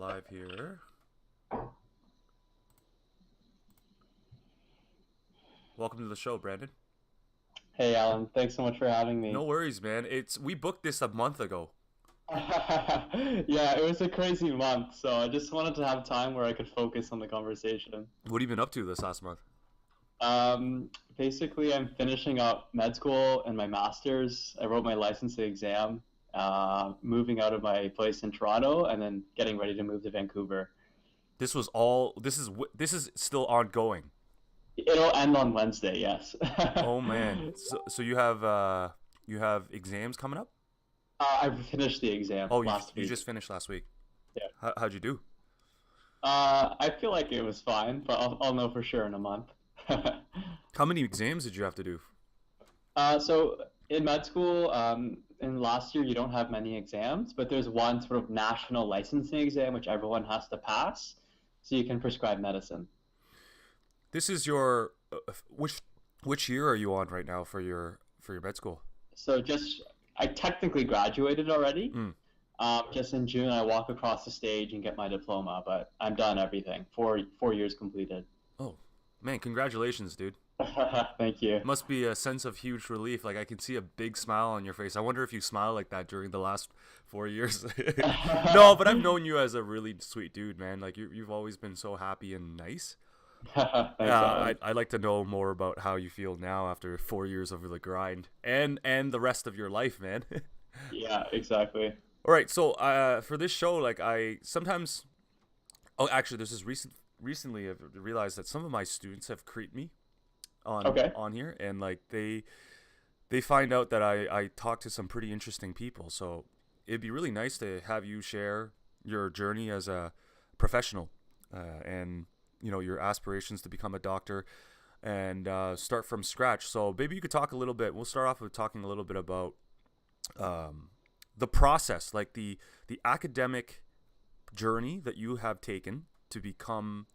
live here. Welcome to the show, Brandon. Hey Alan, thanks so much for having No me. worries, man. We booked this a month ago. Yeah, it was a crazy month, so I just wanted to have time where I could focus on the conversation. What have you been up to this last month? Um, Basically, I'm finishing up med school and my master's. I wrote my licensing exam, moving out of my place in Toronto, and then getting ready to move to Vancouver. This was all. This is still ongoing. It'll end on Wednesday, yes. Oh man. So you have exams coming up? I finished the exam Oh, last you week. just finished last week. Yeah. How'd you do? I feel like it was fine, but I'll know for sure in a month. How many exams did you have to do? So in med school, in last year, you don't have many exams, but there's one sort of national licensing exam which everyone has to pass, so you can prescribe medicine. This is your which year are you on right now for your med school? So I technically graduated already. Mm. Just in June, I walk across the stage and get my diploma, but I'm done everything. Four years completed. Oh, man, congratulations, dude. Thank you. Must be a sense of huge relief. Like I can see a big smile on your face. I wonder if you smile like that during the last 4 years. No, but I've known you as a really sweet dude, man. Like you've always been so happy and nice. Thanks, Alan. I'd like to know more about how you feel now after 4 years of the grind and the rest of your life, man. Yeah, exactly. All right, so for this show, like I sometimes, oh, actually, there's this recently I've realized that some of my students have creeped me Okay. on here, and like they find out that I talk to some pretty interesting people. So it'd be really nice to have you share your journey as a professional, and your aspirations to become a doctor, and start from scratch. So maybe you could talk a little bit. We'll start off with talking a little bit about the process, like the academic journey that you have taken to become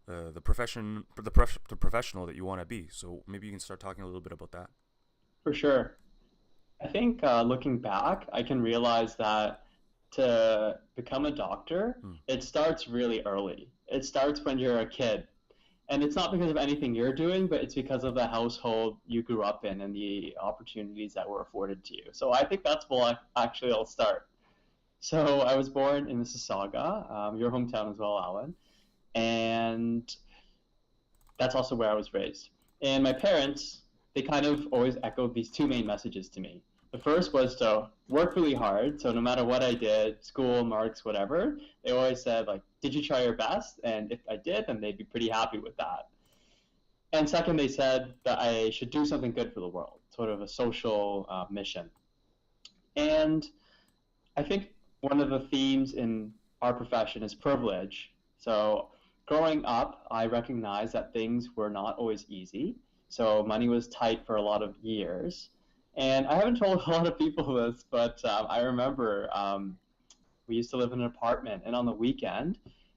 the professional that you want to be. So maybe you can start talking a little bit about that. For sure. I think looking back, I can realize that to become a doctor, Hmm. it starts really early. It starts when you're a kid. And it's not because of anything you're doing, but it's because of the household you grew up in and the opportunities that were afforded to you. So I think that's where actually I'll start. So I was born in Mississauga, your hometown as well, Alan. And that's also where I was raised. And my parents, they kind of always echoed these two main messages to me. The first was to work really hard. So no matter what I did, school, marks, whatever, they always said, like, did you try your best? And if I did, then they'd be pretty happy with that. And second, they said that I should do something good for the world, sort of a social mission. And I think one of the themes in our profession is privilege. So growing up, I recognized that things were not always easy. So money was tight for a lot of years. And I haven't told a lot of people this, but I remember we used to live in an apartment, and on the weekend,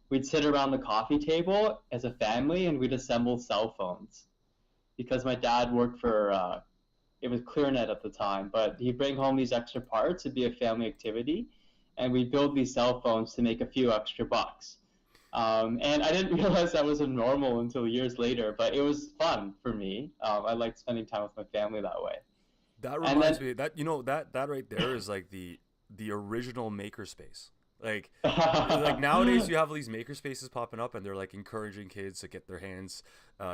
we'd sit around the coffee table as a family and we'd assemble cell phones because my dad worked for it was ClearNet at the time, but he'd bring home these extra parts. It'd be a family activity, and we'd build these cell phones to make a few extra bucks. And I didn't realize that was a normal until years later, but it was fun for me. I liked spending time with my family that way. That And reminds then, me that that right there is like the original makerspace. Like nowadays you have these maker spaces popping up, and they're like encouraging kids to get their hands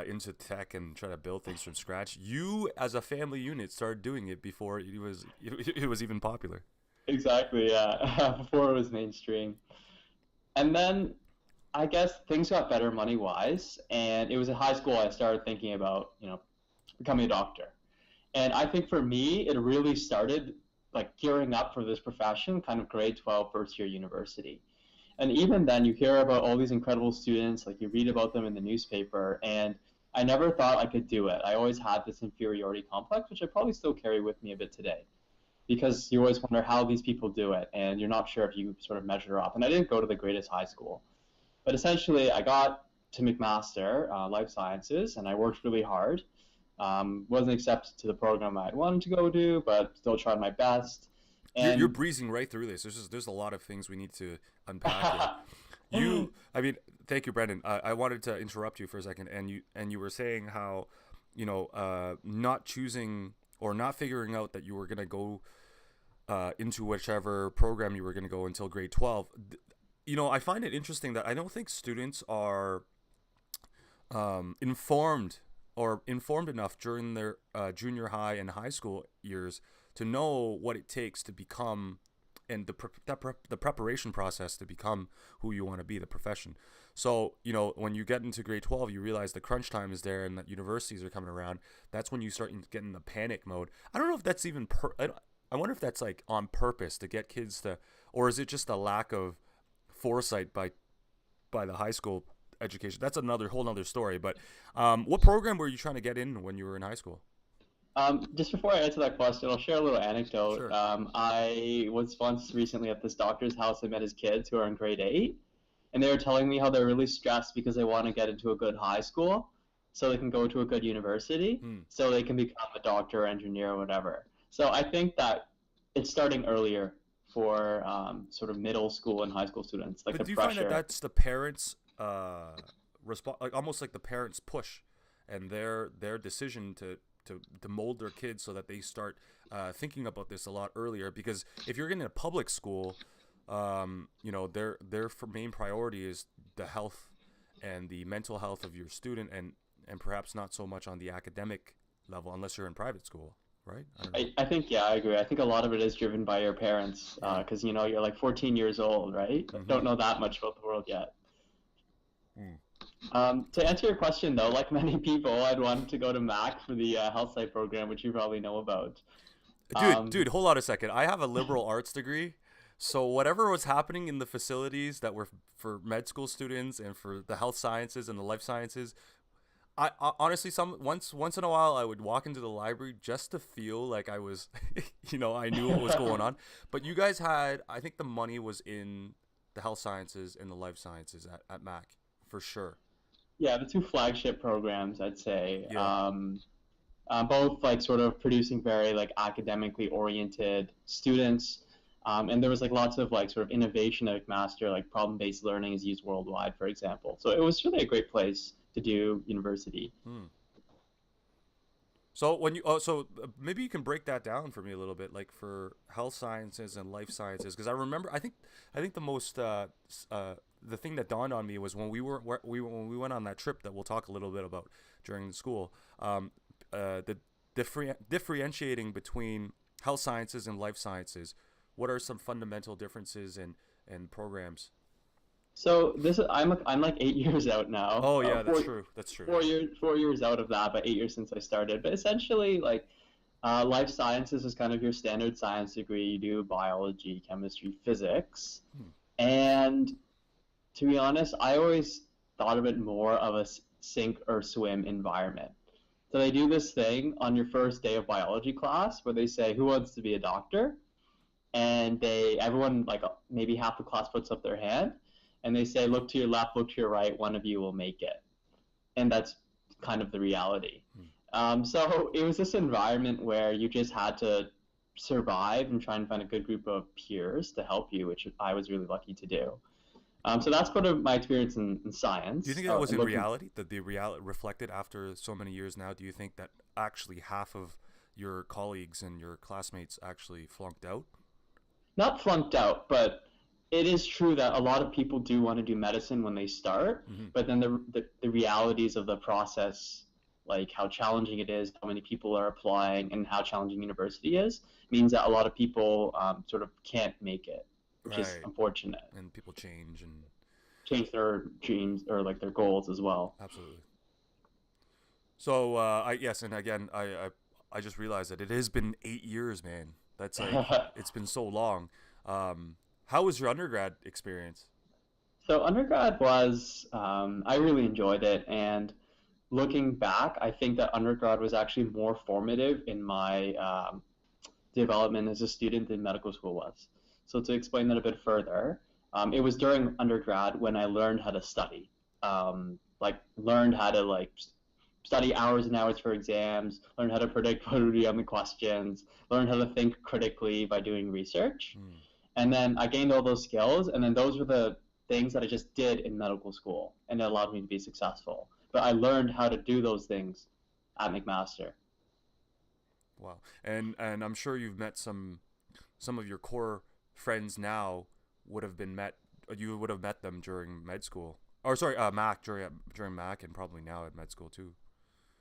into tech and try to build things from scratch. You as a family unit started doing it before it was even popular. exactly, yeah, before it was mainstream. And then I guess things got better money wise, and it was in high school I started thinking about, becoming a doctor. And I think for me, it really started like gearing up for this profession, kind of grade 12, first year university. And even then, you hear about all these incredible students, like you read about them in the newspaper, and I never thought I could do it. I always had this inferiority complex, which I probably still carry with me a bit today, because you always wonder how these people do it, and you're not sure if you sort of measure up. And I didn't go to the greatest high school, but essentially, I got to McMaster, Life Sciences, and I worked really hard. Wasn't accepted to the program I wanted to go to, but still tried my best. You're And breezing right through this. There's a lot of things we need to unpack here. I mean, thank you, Brendan. I wanted to interrupt you for a second, and you were saying how, not choosing or not figuring out that you were gonna go into whichever program you were gonna go until grade 12. I find it interesting that I don't think students are informed enough during their junior high and high school years to know what it takes to become and the preparation process to become who you want to be, the profession. So, when you get into grade 12, you realize the crunch time is there and that universities are coming around. That's when you start getting the panic mode. I don't know if that's even I wonder if that's like on purpose to get kids to, or is it just a lack of foresight by the high school education? That's another whole nother story. But what program were you trying to get in when you were in high school? just before I answer that question, I'll share a little anecdote. Sure. I was once recently at this doctor's house. I met his kids who are in grade 8, and they were telling me how they're really stressed because they want to get into a good high school so they can go to a good university Hmm. so they can become a doctor, engineer, or whatever. So I think that it's starting earlier for sort of middle school and high school students, like But the do you find that pressure. that's the parents' like almost like the parents' push and their decision to mold their kids so that they start thinking about this a lot earlier? Because if you're getting a public school, their main priority is the health and the mental health of your student, and perhaps not so much on the academic level unless you're in private school, right? I don't know. I think, yeah, I agree. I think a lot of it is driven by your parents Yeah. because, you're like 14 years old, right? Mm-hmm. Don't know that much about the world yet. Mm. To answer your question, though, like many people, I'd wanted to go to Mac for the health site program, which you probably know about. Um, Dude, hold on a second. I have a liberal arts degree, so whatever was happening in the facilities that were for med school students and for the health sciences and the life sciences, I honestly once in a while I would walk into the library just to feel like I was, I knew what was going on. But you guys had, I think the money was in the health sciences and the life sciences at Mac for sure. yeah, the two flagship programs, I'd say, Yeah. both like sort of producing very like academically oriented students. And there was like lots of like sort of innovation at McMaster, like problem-based learning is used worldwide, for example. So it was really a great place to do university. Hmm. So maybe you can break that down for me a little bit, like for health sciences and life sciences, because I remember I think the most the thing that dawned on me was when we went on that trip that we'll talk a little bit about during school, the differentiating between health sciences and life sciences. What are some fundamental differences in programs? So I'm like 8 years out now. Oh yeah, that's true. That's true. 4 years out of that, but 8 years since I started. But essentially, like life sciences is kind of your standard science degree. You do biology, chemistry, physics, Hmm. and to be honest, I always thought of it more of a sink or swim environment. So they do this thing on your first day of biology class where they say, "Who wants to be a doctor?" And everyone like maybe half the class puts up their hand, and they say, "Look to your left, look to your right. One of you will make it." And that's kind of the reality. Hmm. So it was this environment where you just had to survive and try and find a good group of peers to help you, which I was really lucky to do. So that's part of my experience in Do you science. think that was And in looking, reality? That the reality reflected after so many years now? Do you think that actually half of your colleagues and your classmates actually flunked out? not flunked out, but it is true that a lot of people do want to do medicine when they start, Hmm. but then the realities of the process, like how challenging it is, how many people are applying, and how challenging university is, means that a lot of people sort of can't make it, which is Right. unfortunate. And people change and Change their dreams or like their goals as well. absolutely. So I yes, and again, I just realized that it has been 8 years, man. That's like it's been so long. How was your undergrad experience? So undergrad was, I really enjoyed it, and looking back, I think that undergrad was actually more formative in my development as a student than medical school was. So to explain that a bit further, it was during undergrad when I learned how to study, like learned how to like study hours and hours for exams, learn how to predict what would be on the questions, learn how to think critically by doing research. Mm. And then I gained all those skills, and then those were the things that I just did in medical school, and it allowed me to be successful. But I learned how to do those things at McMaster. Wow. And I'm sure you've met some of your core friends now would have been met you would have met them during med school. Or sorry, Mac during Mac and probably now at med school too.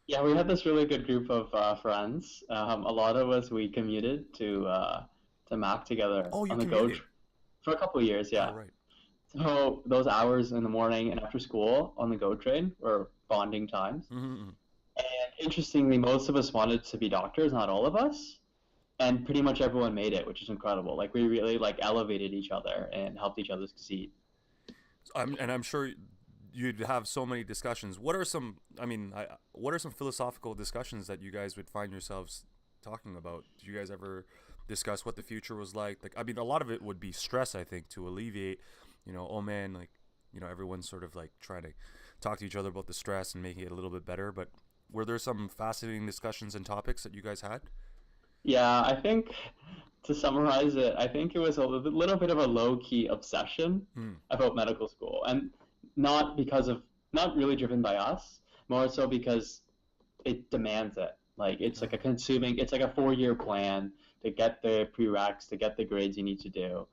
Yeah, we had this really good group of friends. A lot of us we commuted to Mac together Oh, you on the go commuted. for a couple of years. Oh, Yeah. right. So those hours in the morning and after school on the GO train were bonding times. Mm-hmm. And interestingly, most of us wanted to be doctors, not all of us. And pretty much everyone made it, which is incredible. Like we really like elevated each other and helped each other succeed. And I'm sure you'd have so many discussions. What are some? I mean, what are some philosophical discussions that you guys would find yourselves talking about? Did you guys ever discuss what the future was like? Like, I mean, a lot of it would be stress, I think, to alleviate. Oh man, like, everyone's sort of like trying to talk to each other about the stress and making it a little bit better. But were there some fascinating discussions and topics that you guys had? Yeah, I think to summarize it, I think it was a little bit of a low key obsession Hmm. about medical school, and not really driven by us, more so because it demands it. Like it's like a 4 year plan to get the prereqs, to get the grades you need to do,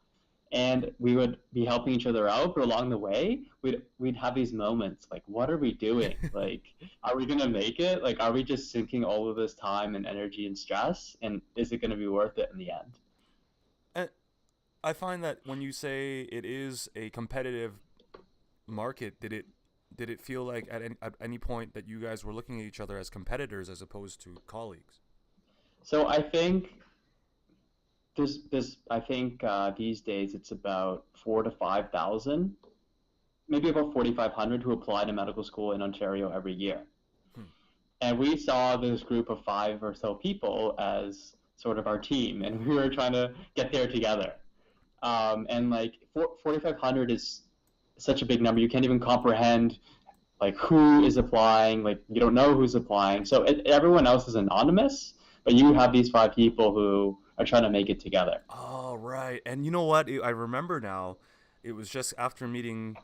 and we would be helping each other out, but along the way we'd have these moments like, what are we doing? Like, are we gonna make it? Like, are we just sinking all of this time and energy and stress, and is it gonna be worth it in the end? And I find that when you say it is a competitive market, did it feel like at any point that you guys were looking at each other as competitors as opposed to colleagues? So I think there's I think these days it's about 4 to 5 thousand, maybe about 4,500 who apply to medical school in Ontario every year. Hmm. And we saw this group of five or so people as sort of our team, and we were trying to get there together. And like 4,500 is such a big number, you can't even comprehend like who is applying. Like you don't know who's applying, so everyone else is anonymous, but you have these five people who are trying to make it together. Oh, right. And you know what? I remember now. It was just after meeting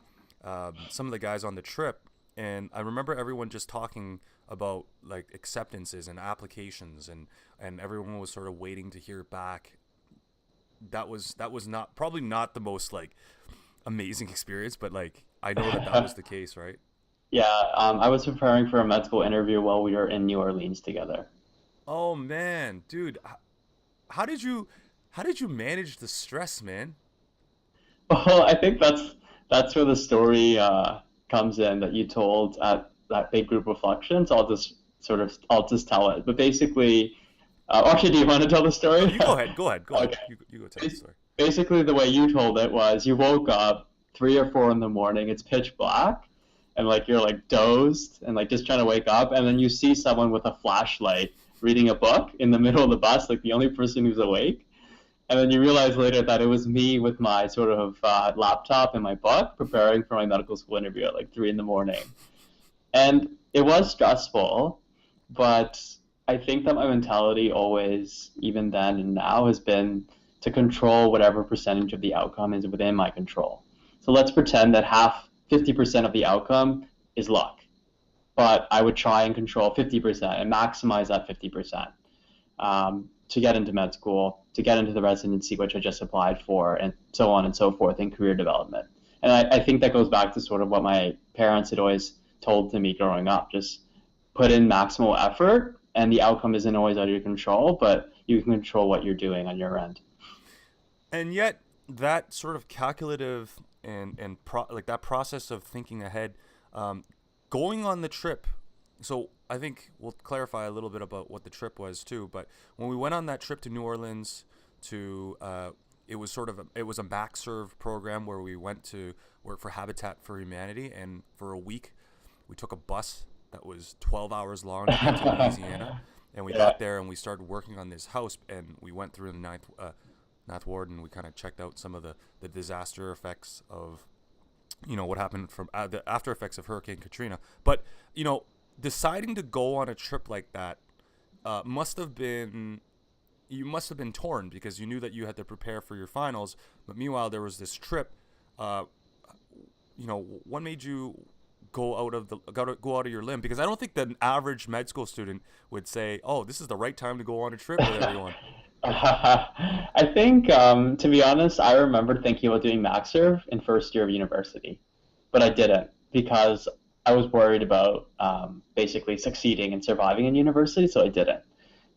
some of the guys on the trip, and I remember everyone just talking about like acceptances and applications, and everyone was sort of waiting to hear back. That was not probably not the most like amazing experience, but like I know that was the case, right? Yeah, I was preparing for a med school interview while we were in New Orleans together. Oh man, dude, how did you how did you manage the stress, man? Well, I think that's where the story comes in that you told at that big group reflections. I'll just tell it. But basically, actually, do you want to tell the No, story? you go ahead. Go ahead. Go ahead. Okay. You go tell the Bas- story. Basically, the way you told it was you woke up 3 or 4 in the morning. It's pitch black, and like you're like dozed and like just trying to wake up, and then you see someone with a flashlight reading a book in the middle of the bus, like the only person who's awake. And then you realize later that it was me with my sort of laptop and my book preparing for my medical school interview at like 3 in the morning. And it was stressful, but I think that my mentality always, even then and now, has been to control whatever percentage of the outcome is within my control. So let's pretend that 50% of the outcome is luck, but I would try and control 50% and maximize that 50% to get into med school, to get into the residency, which I just applied for, and so on and so forth in career development. And I think that goes back to sort of what my parents had always told to me growing up. Just put in maximal effort, and the outcome isn't always out of your control, but you can control what you're doing on your end. And yet, that sort of calculative like that process of thinking ahead, um, going on the trip. So I think we'll clarify a little bit about what the trip was too. But when we went on that trip to New Orleans, to it was it was a back serve program where we went to work for Habitat for Humanity, and for a week we took a bus that was 12 hours long to get to Louisiana, and we Yeah. got there and we started working on this house, and we went through the ninth ward, and we kind of checked out some of the disaster effects of what happened from the after effects of Hurricane Katrina. But you know deciding to go on a trip like that must have been you must have been torn because you knew that you had to prepare for your finals, but meanwhile there was this trip. Uh, what made you go out of your limb? Because I don't think that an average med school student would say, "Oh, this is the right time to go on a trip with everyone." I think, to be honest, I remember thinking about doing MaxServe in first year of university, but I didn't because I was worried about basically succeeding and surviving in university, so I didn't.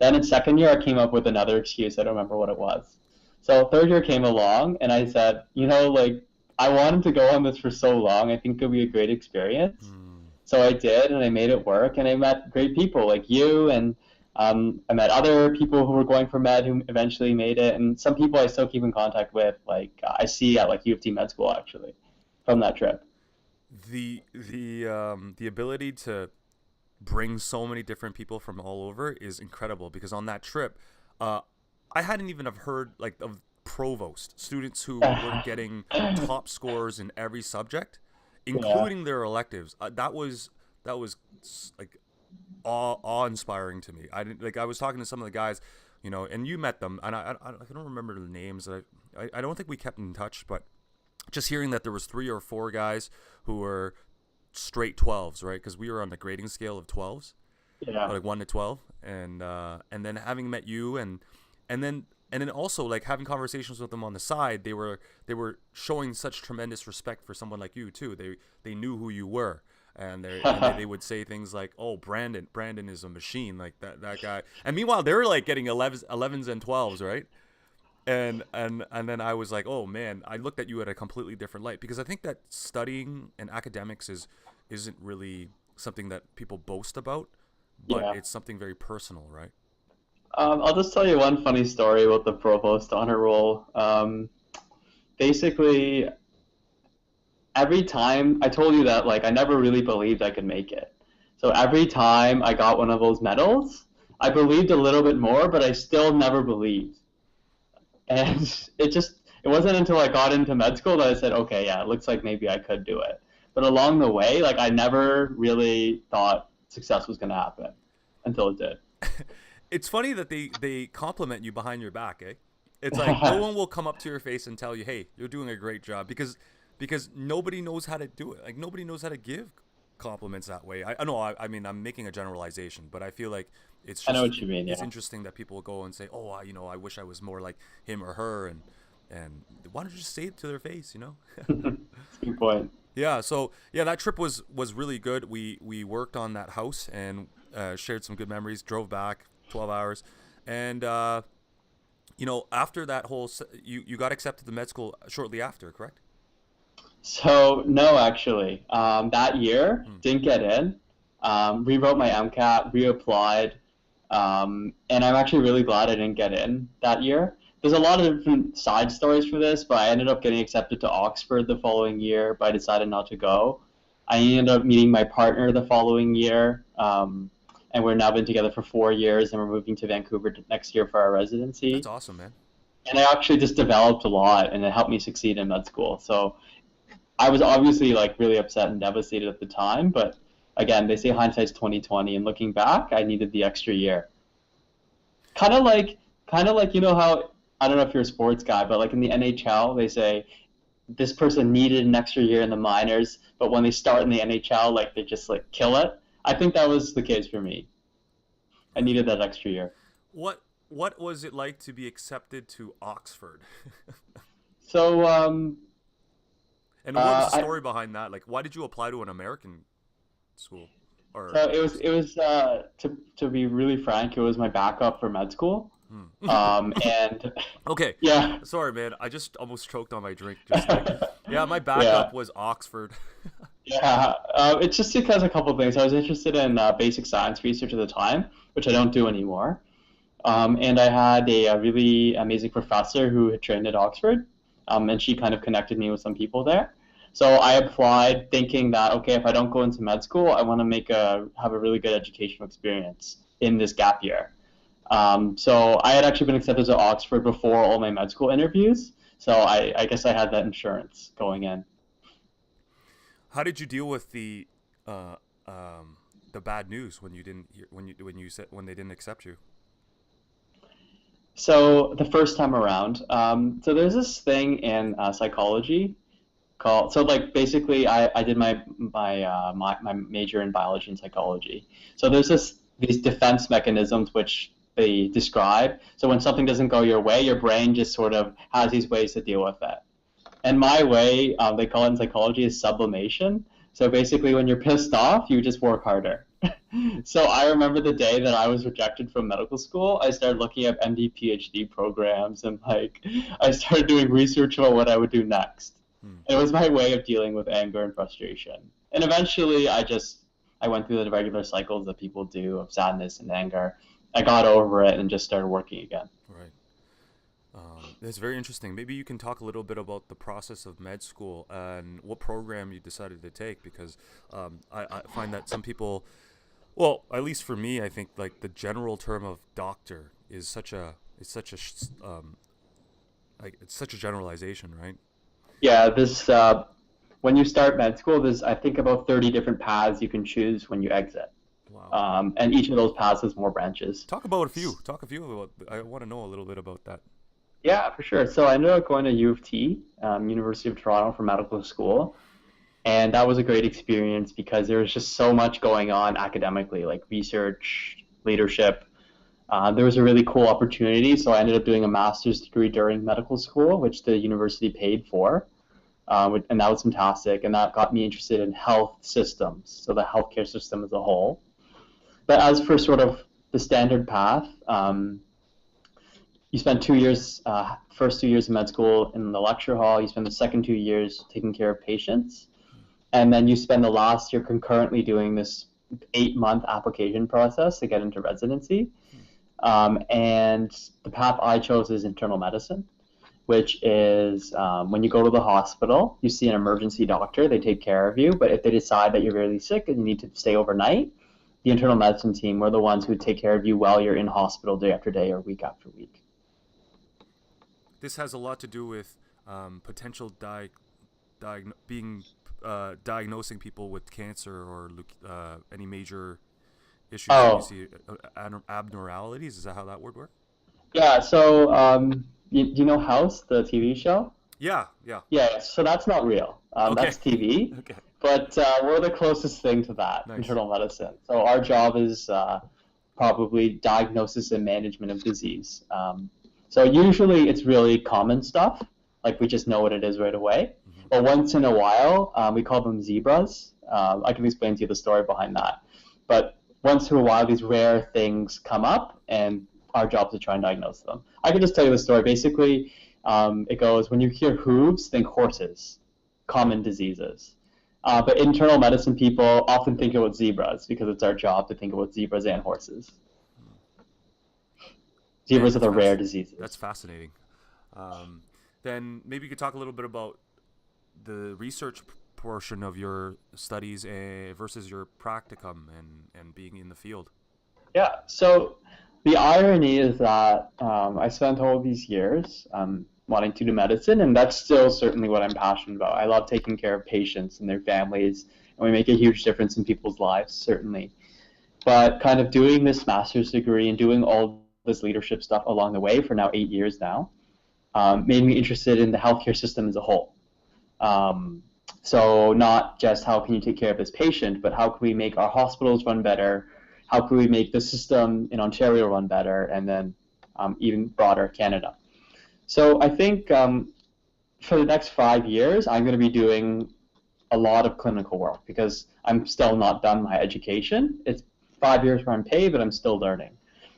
Then in second year, I came up with another excuse. I don't remember what it was. So third year came along, and I said, like, I wanted to go on this for so long. I think it'll be a great experience. Hmm. So I did, and I made it work, and I met great people like you, and I met other people who were going for med who eventually made it, and some people I still keep in contact with, like I see at like U of T Med School actually, from that trip. The ability to bring so many different people from all over is incredible because on that trip, uh, I hadn't even have heard like of provost students who were getting top scores in every subject, Yeah. including their electives. That was like awe inspiring to me. I didn't like. I was talking to some of the guys, and you met them, and I don't remember the names. I don't think we kept in touch, but just hearing that there was 3 or 4 guys who were straight 12s, right? Because we were on the grading scale of 12s, Yeah. like 1 to 12, and then having met you, and then also like having conversations with them on the side, they were showing such tremendous respect for someone like you too. They knew who you were. And they would say things like, "Oh, Brandon is a machine, like that guy." And meanwhile, they were like getting 11s and 12s, right? And then I was like, oh man, I looked at you at a completely different light because I think that studying and academics isn't really something that people boast about, but Yeah. it's something very personal, right? I'll just tell you one funny story about the provost honor roll. Basically, every time I told you that, like, I never really believed I could make it. So every time I got one of those medals, I believed a little bit more, but I still never believed. And it wasn't until I got into med school that I said, okay, yeah, it looks like maybe I could do it. But along the way, like, I never really thought success was going to happen until it did. It's funny that they compliment you behind your back, eh? It's like no one will come up to your face and tell you, "Hey, you're doing a great job," because nobody knows how to do it. Like nobody knows how to give compliments that way. I know. I mean, I'm making a generalization, but I feel like it's I know just what you mean, it's yeah. interesting that people go and say, "Oh, I wish I was more like him or her," and why don't you just say it to their face? That's a good point. Yeah. So yeah, that trip was really good. We worked on that house and shared some good memories. Drove back 12 hours, and after that you got accepted to med school shortly after, correct? So no, actually, that year Hmm. didn't get in. Rewrote my MCAT, reapplied, and I'm actually really glad I didn't get in that year. There's a lot of different side stories for this, but I ended up getting accepted to Oxford the following year, but I decided not to go. I ended up meeting my partner the following year, and we're now been together for 4 years, and we're moving to Vancouver next year for our That's residency. awesome, man. And I actually just developed a lot, and it helped me succeed in med school. So I was obviously like really upset and devastated at the time, but again, they say hindsight's 2020, and looking back, I needed the extra year. Kind of like, kind of like how I don't know if you're a sports guy, but like in the NHL, they say this person needed an extra year in the minors, but when they start in the NHL, like they just like kill it. I think that was the case for me. I needed that extra year. What was it like to be accepted to Oxford? So And what was the I story behind that? Like, why did you apply to an American school or so university? it was to be really frank, it was my backup for med school. Hmm. And Okay, yeah. sorry, man. I just almost choked on my drink. Just like, yeah, my backup Yeah. was Oxford. Yeah, it's just because a couple of things. I was interested in basic science research at the time, which I don't do anymore. And I had a really amazing professor who had trained at Oxford, and she kind of connected me with some people there. So I applied thinking that, okay, if I don't go into med school, I want to have a really good educational experience in this gap year. So I had actually been accepted to Oxford before all my med school interviews. So I guess I had that insurance going in. How did you deal with the uh, um, the bad news when you didn't hear, when you said when they didn't accept you? So the first time around, so there's this thing in psychology called, so like basically I did my major in biology and psychology. So there's these defense mechanisms which they describe. So when something doesn't go your way, your brain just sort of has these ways to deal with it. And my way, they call it in psychology, is sublimation. So basically, when you're pissed off, you just work harder. So I remember the day that I was rejected from medical school, I started looking up MD PhD programs, and like I started doing research about what I would do next. Hmm. It was my way of dealing with anger and frustration. And eventually I went through the regular cycles that people do of sadness and anger. I got over it and just started working again. Right. That's very interesting. Maybe you can talk a little bit about the process of med school and what program you decided to take, because I find that some people, well, at least for me, I think like the general term of doctor like it's such a generalization, right? Yeah, this when you start med school, there's I think about 30 different paths you can choose when you exit, Wow. and each of those paths has more branches. Talk about a few. Talk a few about. I want to know a little bit about that. Yeah, for sure. So I ended up going to U of T, University of Toronto, for medical school, and that was a great experience because there was just so much going on academically, like research, leadership. There was a really cool opportunity, so I ended up doing a master's degree during medical school, which the university paid for, and that was fantastic, and that got me interested in health systems, so the healthcare system as a whole. But as for sort of the standard path, you spend 2 years, first 2 years of med school in the lecture hall, you spend the second 2 years taking care of patients, and then you spend the last year concurrently doing this 8-month application process to get into residency. And the path I chose is internal medicine, which is when you go to the hospital, you see an emergency doctor, they take care of you, but if they decide that you're really sick and you need to stay overnight, the internal medicine team, we're the ones who take care of you while you're in hospital day after day or week after week. This has a lot to do with potential diagnosing people with cancer or any major issues that you Oh, see, abnormalities. Is that how that would work? yeah, so do you know House, the TV show? Yeah, yeah. Yeah, so that's not real. Okay, That's TV, okay, but we're the closest thing to that, nice. internal medicine. So our job is probably diagnosis and management of disease. So usually it's really common stuff, like we just know what it is right away. Hmm. But once in a while, we call them zebras. I can explain to you the story behind that. But once in a while, these rare things come up, and our job is to try and diagnose them. I can just tell you the story. Basically, it goes, when you hear hooves, think horses, common diseases. But internal medicine people often think about zebras because it's our job to think about zebras and horses. Man, Zebras are the rare diseases. that's fascinating. Um, then maybe you could talk a little bit about the research portion of your studies versus your practicum and being in the field. Yeah. So the irony is that I spent all these years wanting to do medicine, and that's still certainly what I'm passionate about. I love taking care of patients and their families, and we make a huge difference in people's lives, certainly. But kind of doing this master's degree and doing all this leadership stuff along the way for now 8 years now made me interested in the healthcare system as a whole. Um, so not just how can you take care of this patient, but how can we make our hospitals run better? How can we make the system in Ontario run better, and then even broader Canada? So I think for the next 5 years, I'm going to be doing a lot of clinical work because I'm still not done my education. It's 5 years where I'm paid, but I'm still learning.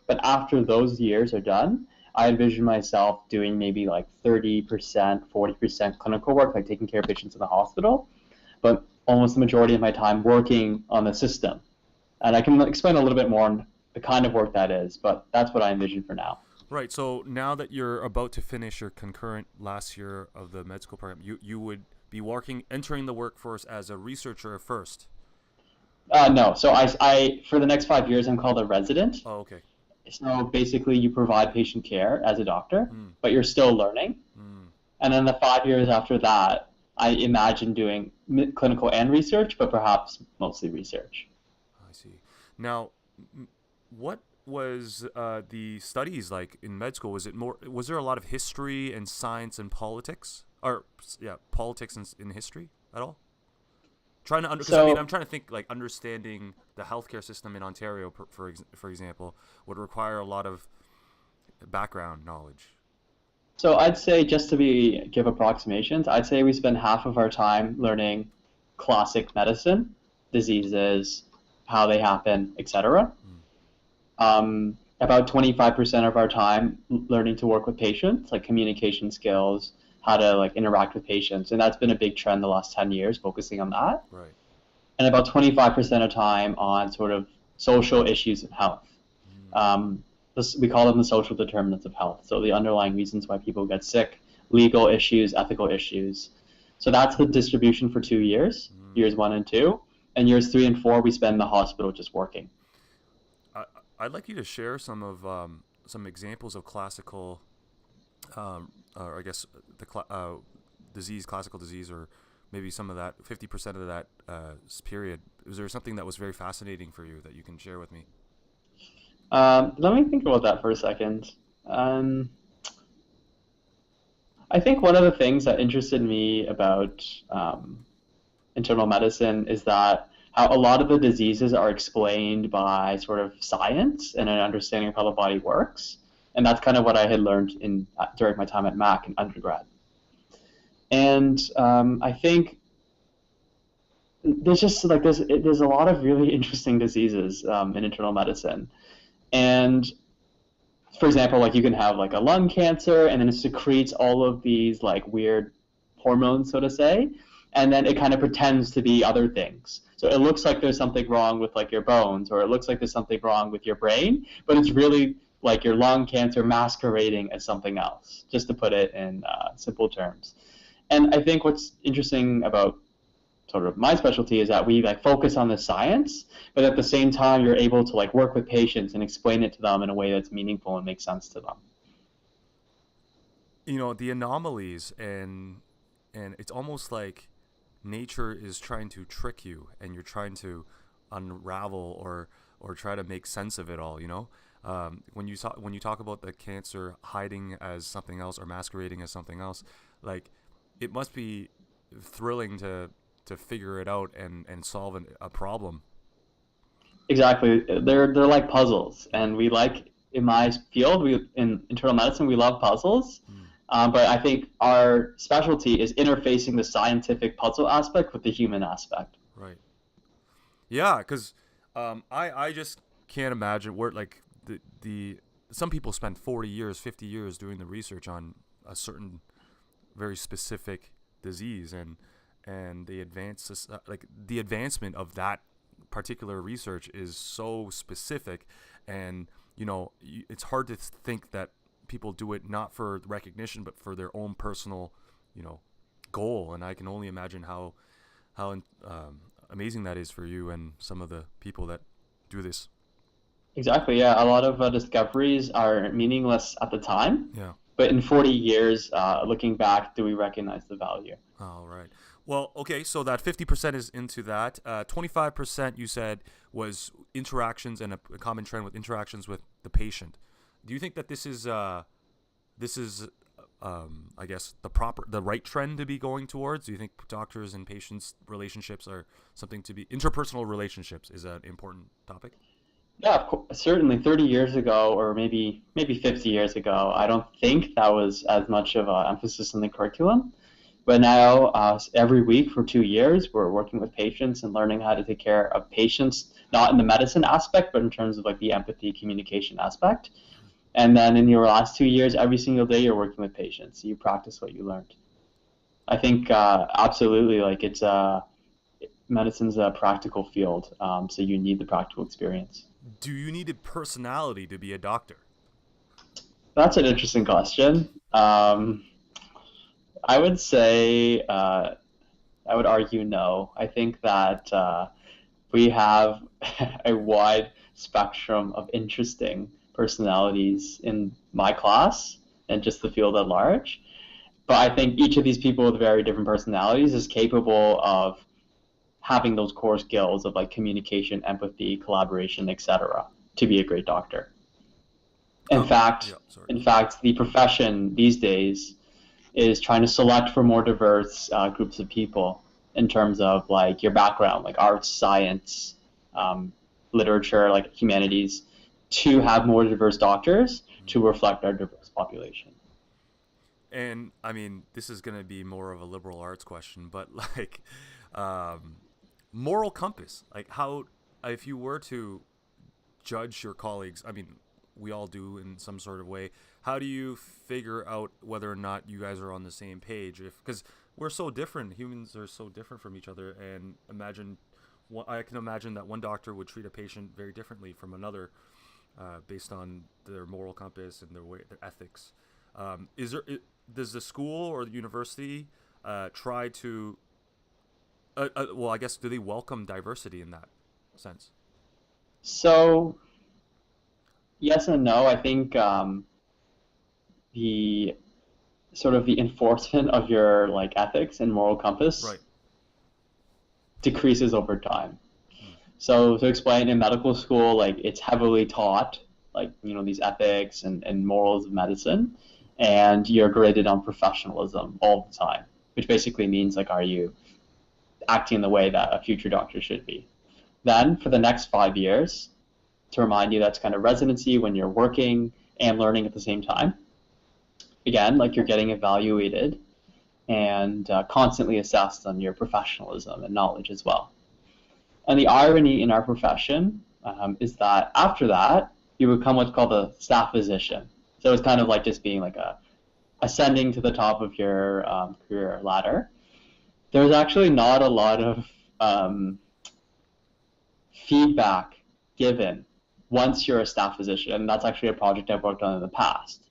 But after those years are done, I envision myself doing maybe like 30%, 40% clinical work, like taking care of patients in the hospital, but almost the majority of my time working on the system. And I can explain a little bit more on the kind of work that is, but that's what I envision for now. Right. So now that you're about to finish your concurrent last year of the med school program, you would be entering the workforce as a researcher at first. No, so I for the next 5 years, I'm called a resident. Oh, okay. So basically, you provide patient care as a doctor, Mm, but you're still learning. mm, And then the 5 years after that, I imagine doing clinical and research, but perhaps mostly research. I see. Now, what was the studies like in med school? Was it more? Was there a lot of history and science and politics, or yeah, politics and in history at all? Trying to because I mean I'm So trying to think like understanding the healthcare system in Ontario, for example, would require a lot of background knowledge. So I'd say just to be give approximations, I'd say we spend half of our time learning classic medicine, diseases, how they happen, etc. Mm. About 25% of our time learning to work with patients, like communication skills, how to like interact with patients, and that's been a big trend the last 10 years, focusing on that. Right. And about 25% of time on sort of social issues of health. Mm. Um, we call them the social determinants of health. So the underlying reasons why people get sick, legal issues, ethical issues. So that's the distribution for 2 years, Mm. years 1 and 2. And years 3 and 4, we spend in the hospital just working. I, I'd like you to share some examples of classical, or I guess disease, classical disease, or maybe some of that 50% of that period. Was there something that was very fascinating for you that you can share with me? Let me think about that for a second. Um, I think one of the things that interested me about internal medicine is that how a lot of the diseases are explained by sort of science and an understanding of how the body works. And that's kind of what I had learned in during my time at Mac in undergrad. And I think there's just like there's a lot of really interesting diseases in internal medicine. And for example, like you can have like a lung cancer, and then it secretes all of these like weird hormones, so to say, and then it kind of pretends to be other things. So it looks like there's something wrong with like your bones, or it looks like there's something wrong with your brain, but it's really like your lung cancer masquerading as something else, just to put it in simple terms. And I think what's interesting about sort of my specialty is that we like focus on the science, but at the same time you're able to like work with patients and explain it to them in a way that's meaningful and makes sense to them. You know, the anomalies, and it's almost like nature is trying to trick you, and you're trying to unravel or try to make sense of it all. You know, when you talk about the cancer hiding as something else or masquerading as something else, like it must be thrilling to figure it out and solve a problem. Exactly, they're like puzzles, Yeah. and we like in my field, we in internal medicine we love puzzles. Mm. But I think our specialty is interfacing the scientific puzzle aspect with the human aspect. Right. Yeah, because I just can't imagine where like the some people spend 40 years, 50 years doing the research on a certain very specific disease, and like the advancement of that particular research is so specific, and it's hard to think that people do it not for recognition but for their own personal you know goal. And I can only imagine how amazing that is for you and some of the people that do this. Exactly, yeah. A lot of discoveries are meaningless at the time, Yeah. but in 40 years, looking back, do we recognize the value? All right. Well, okay. So that 50% is into that. 25% you said was interactions, and a common trend with interactions with the patient. Do you think that this is I guess the right trend to be going towards? Do you think doctors and patients relationships are something to be interpersonal relationships is an important topic? Yeah, certainly 30 years ago, or maybe 50 years ago, I don't think that was as much of an emphasis in the curriculum. But now, every week for 2 years, we're working with patients and learning how to take care of patients, not in the medicine aspect, but in terms of like the empathy communication aspect. And then in your last 2 years, every single day, you're working with patients. You practice what you learned. I think absolutely, like medicine's a practical field, so you need the practical experience. Do you need a personality to be a doctor? That's an interesting question. I would say I would argue no. I think that we have a wide spectrum of interesting personalities in my class and just the field at large. But I think each of these people with very different personalities is capable of having those core skills of like communication, empathy, collaboration, etc. to be a great doctor. In fact, Yeah, sorry. in fact, the profession these days is trying to select for more diverse groups of people in terms of like your background, like arts, science, um, literature, like humanities, to have more diverse doctors to reflect our diverse population. And I mean, this is going to be more of a liberal arts question, but like, um, moral compass. Like, how, if you were to judge your colleagues, I mean, we all do in some sort of way. How do you figure out whether or not you guys are on the same page? If because we're so different, humans are so different from each other, and I can imagine that one doctor would treat a patient very differently from another, based on their moral compass and their ethics. Is there does the school or the university try to well, I guess, do they welcome diversity in that sense? So yes and no. I think the sort of the enforcement of your like ethics and moral compass Right. decreases over time. Hmm. So to explain, in medical school, like it's heavily taught, like these ethics and morals of medicine, and you're graded on professionalism all the time, which basically means like, are you acting the way that a future doctor should be? Then for the next 5 years, to remind you, that's kind of residency when you're working and learning at the same time. Again, like you're getting evaluated and constantly assessed on your professionalism and knowledge as well. And the irony in our profession is that after that, you become what's called a staff physician. So it's kind of like just being like a ascending to the top of your career ladder. There's actually not a lot of um, feedback given once you're a staff physician, and that's actually a project I've worked on in the past.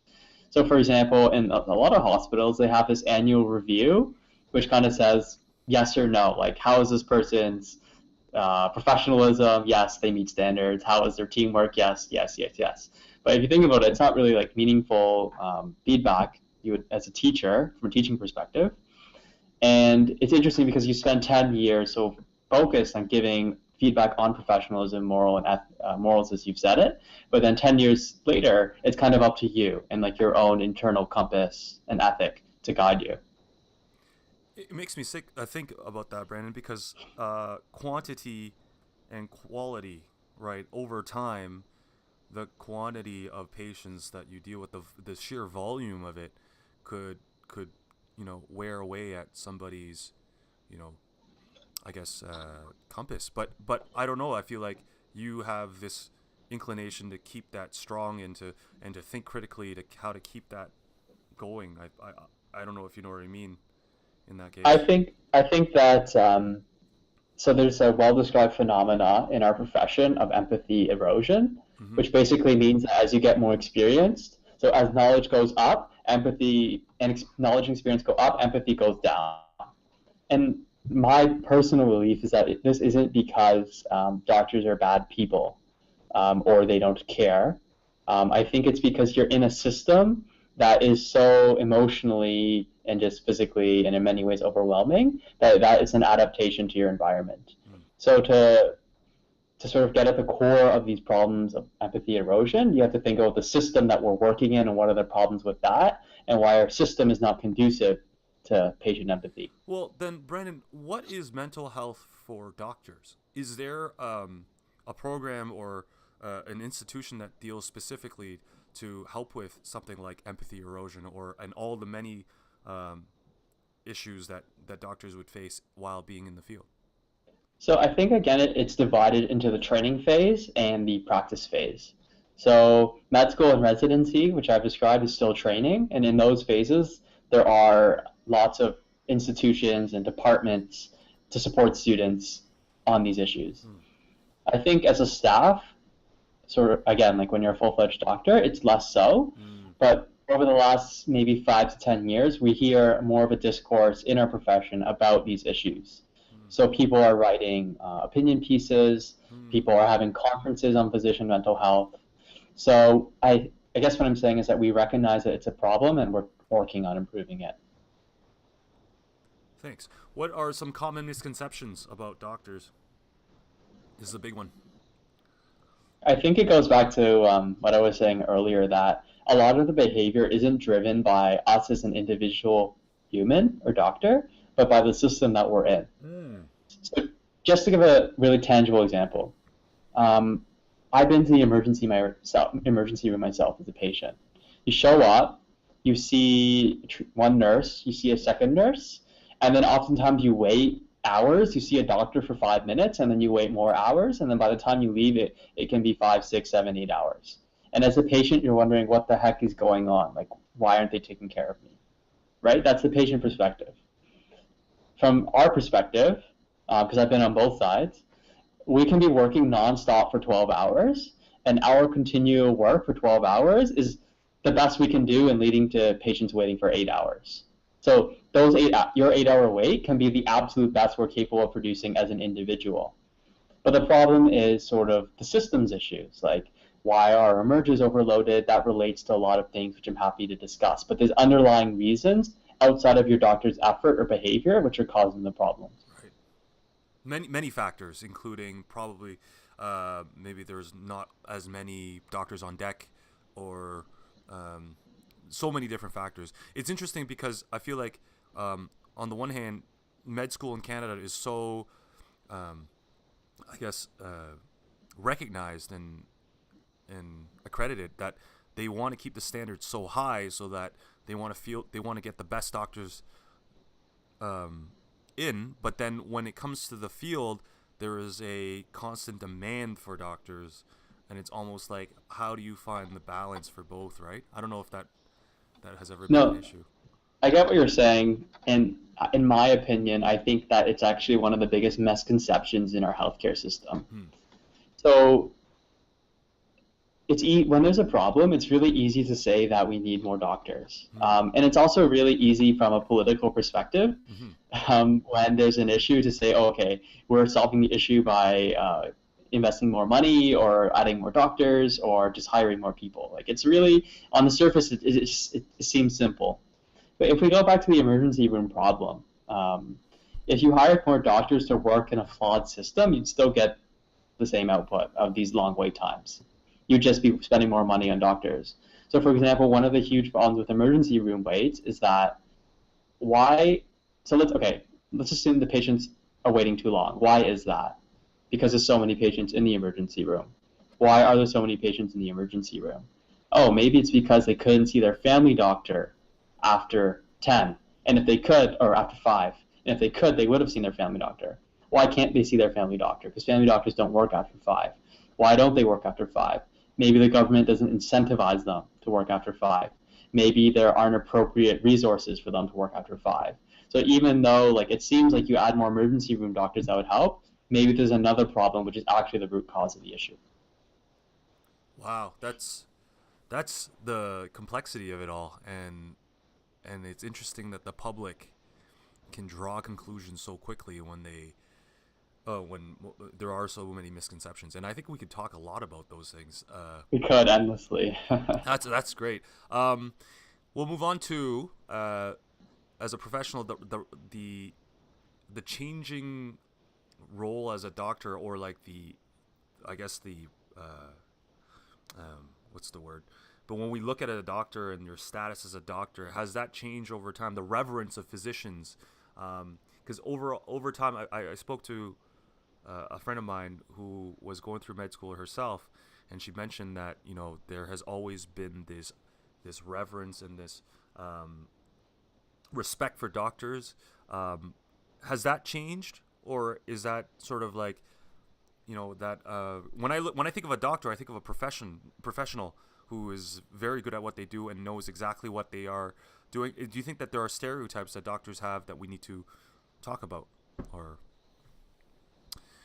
So, for example, in a lot of hospitals, they have this annual review, which kind of says yes or no, like how is this person's professionalism? Yes, they meet standards. How is their teamwork? Yes, yes, yes, yes. But if you think about it, it's not really like meaningful feedback you would, as a teacher, from a teaching perspective. And it's interesting because you spend 10 years so focused on giving feedback on professionalism, morals, as you've said it. But then 10 years later, it's kind of up to you and like your own internal compass and ethic to guide you. It makes me sick. I think about that, Brandon, because quantity and quality, right? Over time, the quantity of patients that you deal with, the sheer volume of it, could wear away at somebody's, you know, I guess, compass. But I don't know. I feel like you have this inclination to keep that strong and to think critically to how to keep that going. I don't know if you know what I mean in that I case. think I think that so there's a well-described phenomena in our profession of empathy erosion, Mm-hmm. which basically means that as you get more experienced, so as knowledge goes up, empathy and knowledge and experience go up, empathy goes down. And my personal belief is that this isn't because doctors are bad people or they don't care. I think it's because you're in a system that is so emotionally and just physically and in many ways overwhelming that that is an adaptation to your environment. Mm. So to sort of get at the core of these problems of empathy erosion, you have to think about the system that we're working in and what are the problems with that and why our system is not conducive to patient empathy. Well, then, Brandon, what is mental health for doctors? Is there a program or an institution that deals specifically to help with something like empathy erosion or and all the many um, issues that doctors would face while being in the field? So I think again it's divided into the training phase and the practice phase. So med school and residency, which I've described, is still training, and in those phases there are lots of institutions and departments to support students on these issues. Hmm. I think as a staff, sort of again like when you're a full-fledged doctor, it's less so, Mm. but over the last maybe 5 to 10 years, we hear more of a discourse in our profession about these issues. Mm. So people are writing opinion pieces, Mm. people are having conferences on physician mental health. So I guess what I'm saying is that we recognize that it's a problem and we're working on improving it. Thanks. What are some common misconceptions about doctors? This is a big one. I think it goes back to what I was saying earlier, that a lot of the behavior isn't driven by us as an individual human or doctor, but by the system that we're in. Mm. So, just to give a really tangible example, um, I've been to the emergency room myself as a patient. You show up, you see one nurse, you see a second nurse, and then oftentimes you wait hours. You see a doctor for 5 minutes, and then you wait more hours, and then by the time you leave, it can be 5, 6, 7, 8 hours. And as a patient, you're wondering what the heck is going on. Like, why aren't they taking care of me? Right? That's the patient perspective. From our perspective, because I've been on both sides, we can be working nonstop for 12 hours, and our continual work for 12 hours is the best we can do in leading to patients waiting for 8 hours. So your 8 hour wait can be the absolute best we're capable of producing as an individual. But the problem is sort of the systems issues, like why are emerges overloaded? That relates to a lot of things which I'm happy to discuss. But there's underlying reasons outside of your doctor's effort or behavior which are causing the problems. Right. Many factors, including probably maybe there's not as many doctors on deck, or so many different factors. It's interesting because I feel like on the one hand, med school in Canada is so, I guess, recognized and accredited that they want to keep the standards so high so that they want to get the best doctors in. But then when it comes to the field, there is a constant demand for doctors, and it's almost like, how do you find the balance for both, right? I don't know if that has ever been an No, issue. I get what you're saying, and in my opinion, I think that it's actually one of the biggest misconceptions in our healthcare system. Hmm. So when there's a problem, it's really easy to say that we need more doctors, Hmm. and it's also really easy from a political perspective Hmm. when there's an issue to say, oh, okay, we're solving the issue by investing more money or adding more doctors or just hiring more people. Like, it's really, on the surface, it seems simple. But if we go back to the emergency room problem, if you hired more doctors to work in a flawed system, you'd still get the same output of these long wait times. You'd just be spending more money on doctors. So, for example, one of the huge problems with emergency room waits is that why? So let's assume the patients are waiting too long. Why is that? Because there's so many patients in the emergency room. Why are there so many patients in the emergency room? Oh, maybe it's because they couldn't see their family doctor after 10, and if they could, or after 5, and if they could, they would have seen their family doctor. Why can't they see their family doctor? Because family doctors don't work after 5. Why don't they work after 5? Maybe the government doesn't incentivize them to work after 5. Maybe there aren't appropriate resources for them to work after 5. So even though like it seems like you add more emergency room doctors that would help, maybe there's another problem which is actually the root cause of the issue. Wow, that's the complexity of it all, and it's interesting that the public can draw conclusions so quickly when there are so many misconceptions, and I think we could talk a lot about those things. We could endlessly. That's great. We'll move on to as a professional, the changing role as a doctor, or like the, I guess the what's the word? But when we look at a doctor and your status as a doctor, has that changed over time? The reverence of physicians, because over time, I spoke to a friend of mine who was going through med school herself, and she mentioned that there has always been this reverence and this respect for doctors. Has that changed, or is that sort of like that when I think of a doctor, I think of a professional who is very good at what they do and knows exactly what they are doing. Do you think that there are stereotypes that doctors have that we need to talk about, or?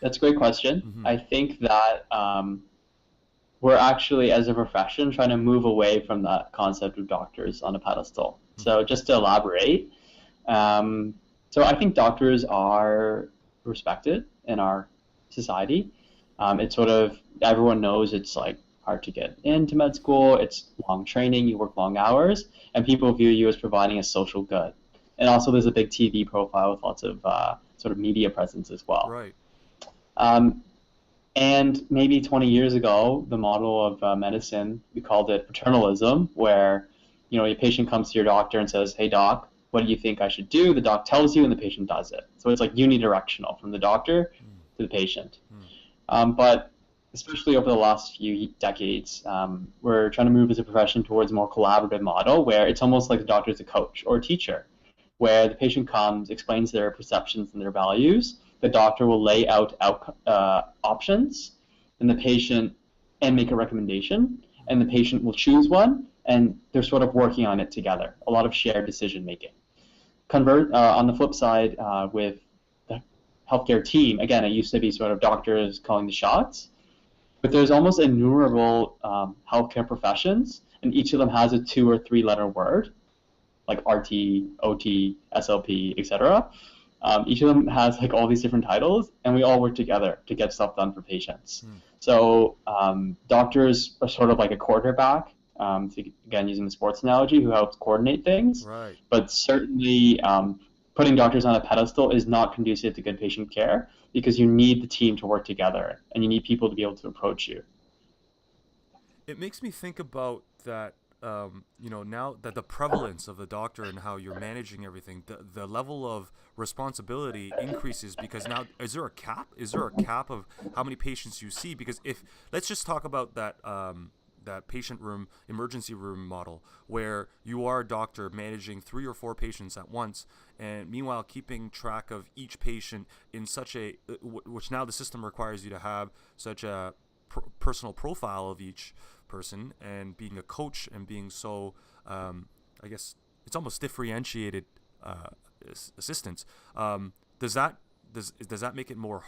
That's a great question. Mm-hmm. I think that we're actually, as a profession, trying to move away from that concept of doctors on a pedestal. Mm-hmm. So just to elaborate, so I think doctors are respected in our society. It's sort of, everyone knows it's like hard to get into med school. It's long training. You work long hours, and people view you as providing a social good. And also there's a big TV profile with lots of sort of media presence as well. Right. Um, and maybe 20 years ago, the model of medicine, we called it paternalism, where a patient comes to your doctor and says, "Hey doc, what do you think I should do?" The doc tells you, and the patient does it. So it's like unidirectional from the doctor to the patient. But especially over the last few decades, we're trying to move as a profession towards a more collaborative model where it's almost like the doctor is a coach or a teacher, where the patient comes, explains their perceptions and their values. The doctor will lay out options, and make a recommendation, and the patient will choose one, and they're sort of working on it together. A lot of shared decision making. On the flip side, with the healthcare team, again, it used to be sort of doctors calling the shots, but there's almost innumerable healthcare professions, and each of them has a 2 or 3 letter word, like RT, OT, SLP, etc. Each of them has like all these different titles, and we all work together to get stuff done for patients. So doctors are sort of like a quarterback, again, using the sports analogy, who helps coordinate things. Right. But certainly putting doctors on a pedestal is not conducive to good patient care, because you need the team to work together, and you need people to be able to approach you. It makes me think about that. Now that the prevalence of the doctor and how you're managing everything, the level of responsibility increases, because now is there a cap? Is there a cap of how many patients you see? Because if let's just talk about that patient room, emergency room model, where you are a doctor managing 3 or 4 patients at once, and meanwhile keeping track of each patient in such a, which now the system requires you to have such a personal profile of each person, and being a coach and being so, I guess it's almost differentiated assistance. Does that make it more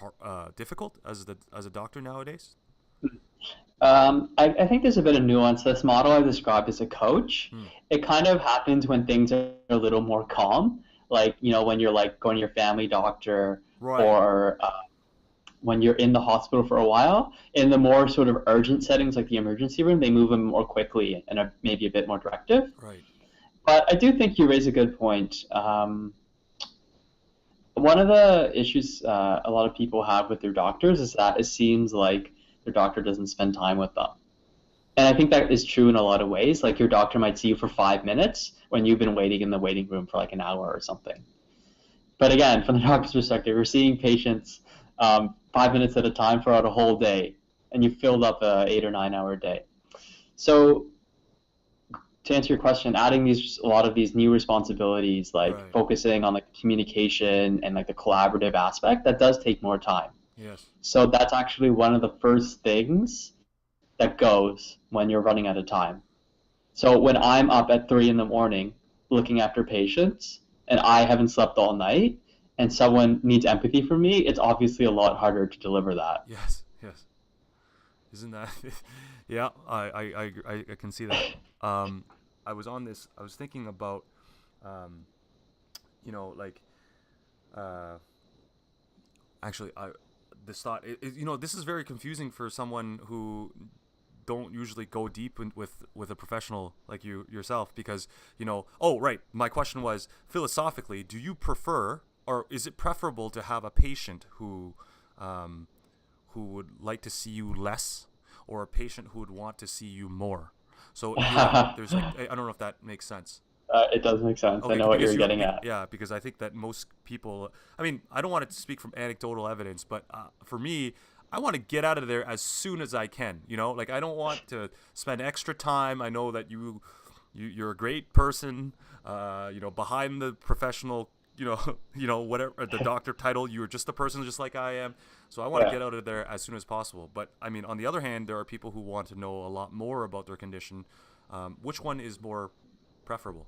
difficult as a doctor nowadays? I think there's a bit of nuance. This model I described as a coach, it kind of happens when things are a little more calm, like when you're like going to your family doctor, Right. or when you're in the hospital for a while. In the more sort of urgent settings like the emergency room, they move them more quickly and are maybe a bit more directive. Right. But I do think you raise a good point. One of the issues a lot of people have with their doctors is that it seems like their doctor doesn't spend time with them. And I think that is true in a lot of ways. Like your doctor might see you for 5 minutes when you've been waiting in the waiting room for like an hour or something. But again, from the doctor's perspective, you're seeing patients 5 minutes at a time throughout a whole day, and you've filled up a 8 or 9 hour day. So to answer your question, adding a lot of these new responsibilities, like Right. focusing on like communication and like the collaborative aspect, that does take more time. Yes. So that's actually one of the first things that goes when you're running out of time. So when I'm up at 3 in the morning looking after patients and I haven't slept all night and someone needs empathy from me, it's obviously a lot harder to deliver that. Yes. Yes. Isn't that? Yeah. I can see that. I was on this. I was thinking about, like, actually, this thought. This is very confusing for someone who don't usually go deep with a professional like yourself, because oh right, my question was, philosophically, do you prefer, or is it preferable to have a patient who would like to see you less, or a patient who would want to see you more? So there's like, I don't know if that makes sense. It does make sense. I Okay, know what because you're getting at. yeah, because I think that most people, I mean, I don't want to speak from anecdotal evidence, but for me, I want to get out of there as soon as I can. Like, I don't want to spend extra time. I know that you're a great person. Behind the professional, whatever the doctor title, you're just a person just like I am. So I want to Yeah. get out of there as soon as possible. But I mean, on the other hand, there are people who want to know a lot more about their condition. Which one is more preferable?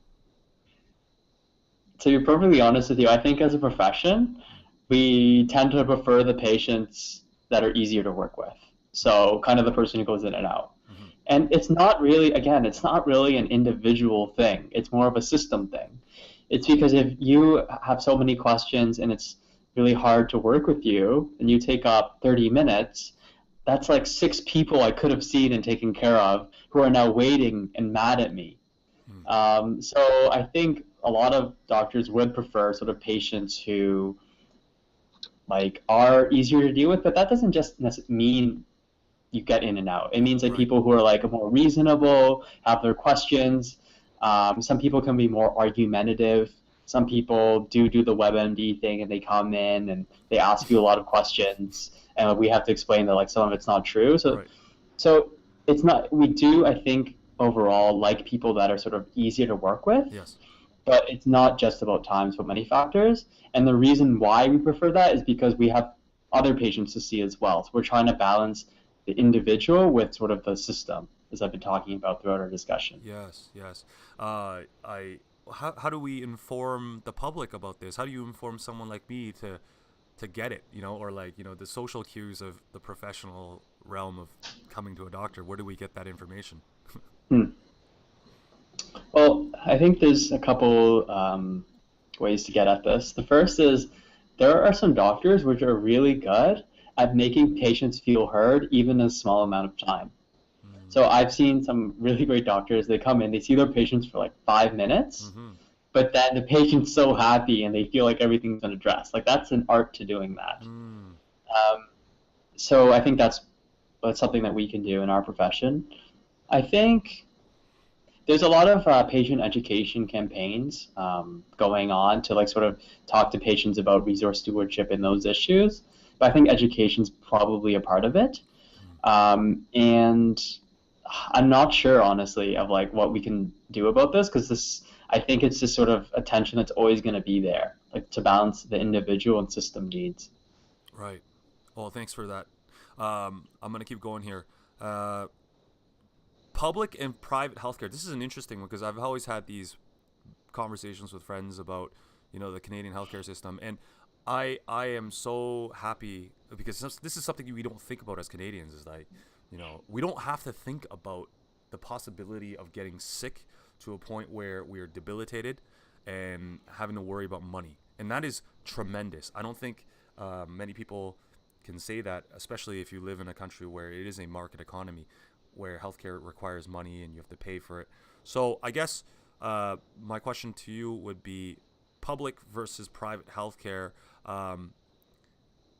To be perfectly honest with you, I think as a profession, we tend to prefer the patients that are easier to work with. So kind of the person who goes in and out. Mm-hmm. And it's not really, again, it's not really an individual thing. It's more of a system thing. It's because if you have so many questions and it's really hard to work with you and you take up 30 minutes, that's like 6 people I could have seen and taken care of who are now waiting and mad at me. So I think a lot of doctors would prefer sort of patients who like are easier to deal with, but that doesn't just mean you get in and out. It means like Right. people who are like more reasonable, have their questions. Some people can be more argumentative. Some people do the WebMD thing and they come in and they ask you a lot of questions, and we have to explain that like some of it's not true. So Right. so it's not. We do, I think, overall like people that are sort of easier to work with, Yes. but it's not just about times, but many factors. And the reason why we prefer that is because we have other patients to see as well. So we're trying to balance the individual with sort of the system, as I've been talking about throughout our discussion. Yes. Yes. I. How do we inform the public about this? How do you inform someone like me to get it? You know, or like the social cues of the professional realm of coming to a doctor. Where do we get that information? Hmm. Well, I think there's a couple ways to get at this. The first is there are some doctors which are really good at making patients feel heard even in a small amount of time. Mm. So I've seen some really great doctors. They come in, they see their patients for like 5 minutes, Mm-hmm. but then the patient's so happy and they feel like everything's been addressed. Like that's an art to doing that. Mm. Um, so I think that's something that we can do in our profession. I think there's a lot of patient education campaigns going on to like sort of talk to patients about resource stewardship and those issues. But I think education's probably a part of it. And I'm not sure, honestly, of like what we can do about this because this, I think it's this sort of attention that's always going to be there, like to balance the individual and system needs. Right. Well, thanks for that. I'm gonna keep going here. Public and private healthcare. This is an interesting one because I've always had these conversations with friends about the Canadian healthcare system, and I am so happy because this is something we don't think about as Canadians. Is like we don't have to think about the possibility of getting sick to a point where we are debilitated and having to worry about money, and that is tremendous. I don't think many people can say that, especially if you live in a country where it is a market economy, where healthcare requires money and you have to pay for it. So I guess my question to you would be public versus private healthcare. Um,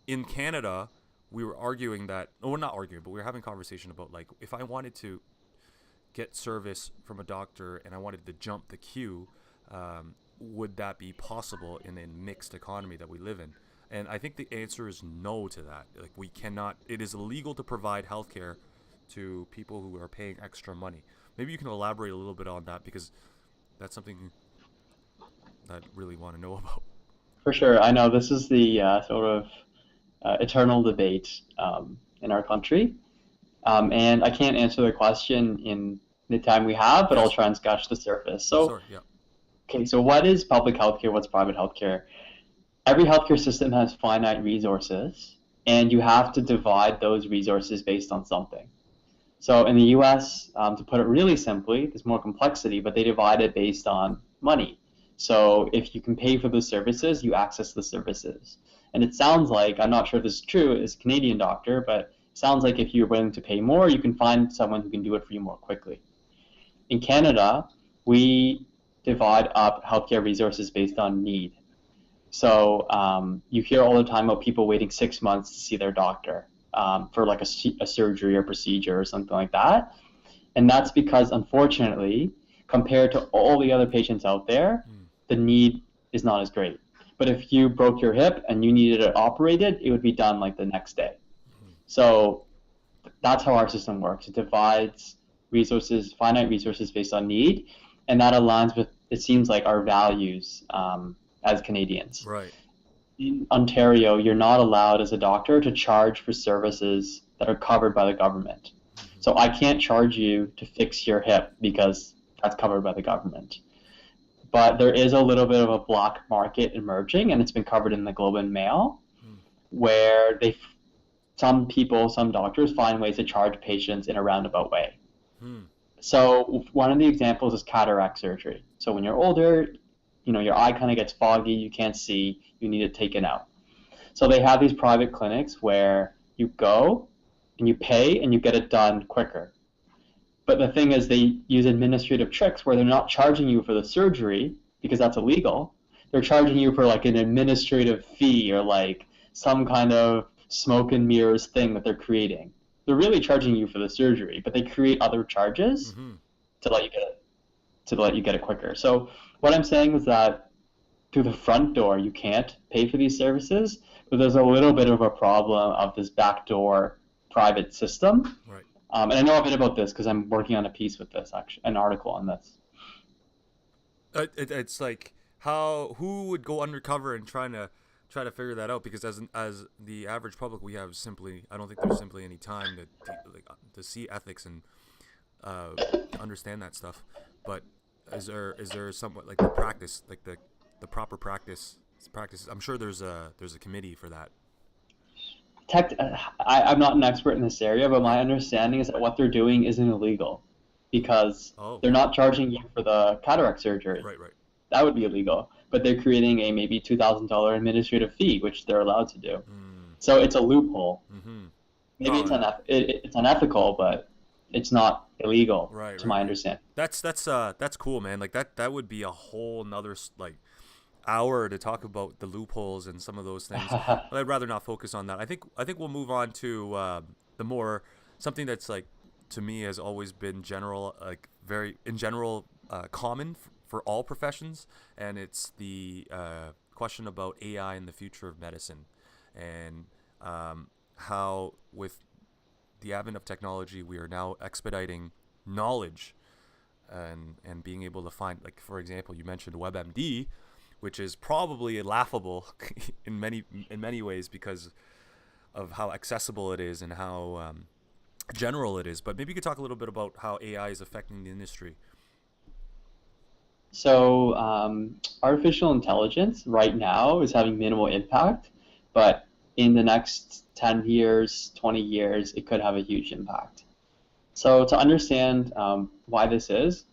in Canada, we were arguing that, or we're not arguing, but we were having a conversation about like if I wanted to get service from a doctor and I wanted to jump the queue, would that be possible in a mixed economy that we live in? And I think the answer is no to that. Like we cannot. It is illegal to provide healthcare to people who are paying extra money. Maybe you can elaborate a little bit on that because that's something that I really want to know about. For sure, I know this is the sort of eternal debate in our country. And I can't answer the question in the time we have, but I'll Yes. try and scratch the surface. So, Sorry. Yeah. okay, so what is public healthcare? What's private healthcare? Every healthcare system has finite resources, and you have to divide those resources based on something. So in the US, to put it really simply, there's more complexity, but they divide it based on money. So if you can pay for the services, you access the services. And it sounds like, I'm not sure if this is true as a Canadian doctor, but it sounds like if you're willing to pay more, you can find someone who can do it for you more quickly. In Canada, we divide up healthcare resources based on need. So you hear all the time about people waiting 6 months to see their doctor for like a surgery or procedure or something like that. And that's because, unfortunately, compared to all the other patients out there, Mm. the need is not as great. But if you broke your hip and you needed it operated, it would be done like the next day. Mm. So that's how our system works. It divides resources, finite resources based on need, and that aligns with, it seems like, our values as Canadians. Right. In Ontario, you're not allowed as a doctor to charge for services that are covered by the government. Mm-hmm. So I can't charge you to fix your hip because that's covered by the government. But there is a little bit of a black market emerging, and it's been covered in the Globe and Mail, Mm. where some people, some doctors find ways to charge patients in a roundabout way. Mm. So one of the examples is cataract surgery. So when you're older, your eye kind of gets foggy, you can't see, you need it taken out. So they have these private clinics where you go and you pay and you get it done quicker. But the thing is, they use administrative tricks where they're not charging you for the surgery, because that's illegal. They're charging you for like an administrative fee or like some kind of smoke and mirrors thing that they're creating. They're really charging you for the surgery, but they create other charges Mm-hmm. to let you get it quicker. So what I'm saying is that through the front door you can't pay for these services, but there's a little bit of a problem of this backdoor private system. Right. And I know a bit about this because I'm working on a piece with this, actually, an article on this. It's like who would go undercover and try to figure that out, because as the average public, we have simply, I don't think there's simply any time to see ethics and to understand that stuff. But is there somewhat like the practice, like the proper practices? I'm sure there's a committee for that. I'm not an expert in this area, but my understanding is that what they're doing isn't illegal because Oh, they're not charging you for the cataract surgery. right, right. That would be illegal. But they're creating a maybe $2,000 administrative fee, which they're allowed to do. Mm, So it's a loophole. mm-hmm. Maybe Oh, it's unethical, but it's not illegal, right, to right, my right. understanding. That's cool, man. Like that would be a whole nother like hour to talk about the loopholes and some of those things. But I'd rather not focus on that. I think we'll move on to the more something that's like, to me, has always been general, like very in general common for all professions, and it's the question about AI and the future of medicine, and how with the advent of technology we are now expediting knowledge and being able to find, like, for example, you mentioned WebMD, which is probably laughable in many ways because of how accessible it is and how general it is. But maybe you could talk a little bit about how AI is affecting the industry. So artificial intelligence right now is having minimal impact, but in the next 10 years, 20 years, it could have a huge impact. So to understand why this is,